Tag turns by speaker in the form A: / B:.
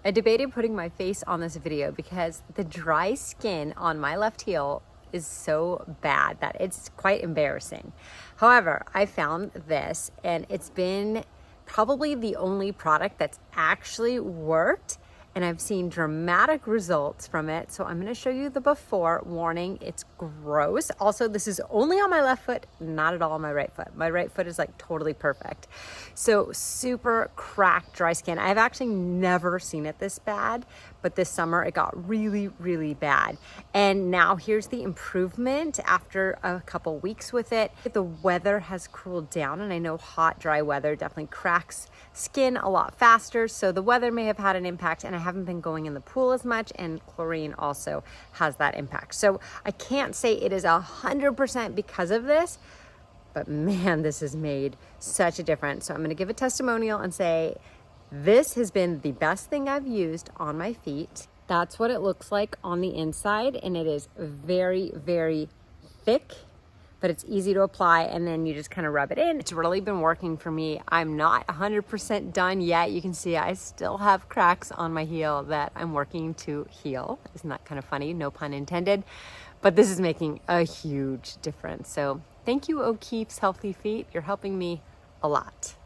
A: I debated putting my face on this video because the dry skin on my left heel is so bad that it's quite embarrassing. However, I found this and it's been probably the only product that's actually worked, and I've seen dramatic results from it. So I'm going to show you the before. Warning, it's gross. Also, this is only on my left foot, not at all on my right foot. My right foot is like totally perfect. So super cracked dry skin. I've actually never seen it this bad, but this summer it got really, really bad. And now here's the improvement after a couple weeks with it. The weather has cooled down, and I know hot, dry weather definitely cracks skin a lot faster. So the weather may have had an impact, and I haven't been going in the pool as much, and chlorine also has that impact. So I can't say it is 100% because of this, but man, this has made such a difference. So I'm gonna give a testimonial and say, this has been the best thing I've used on my feet. That's what it looks like on the inside, and it is very, very thick, but it's easy to apply, and then you just kind of rub it in. It's really been working for me. I'm not 100% done yet. You can see I still have cracks on my heel that I'm working to heal. Isn't that kind of funny? No pun intended. But this is making a huge difference. So thank you, O'Keeffe's Healthy Feet. You're helping me a lot.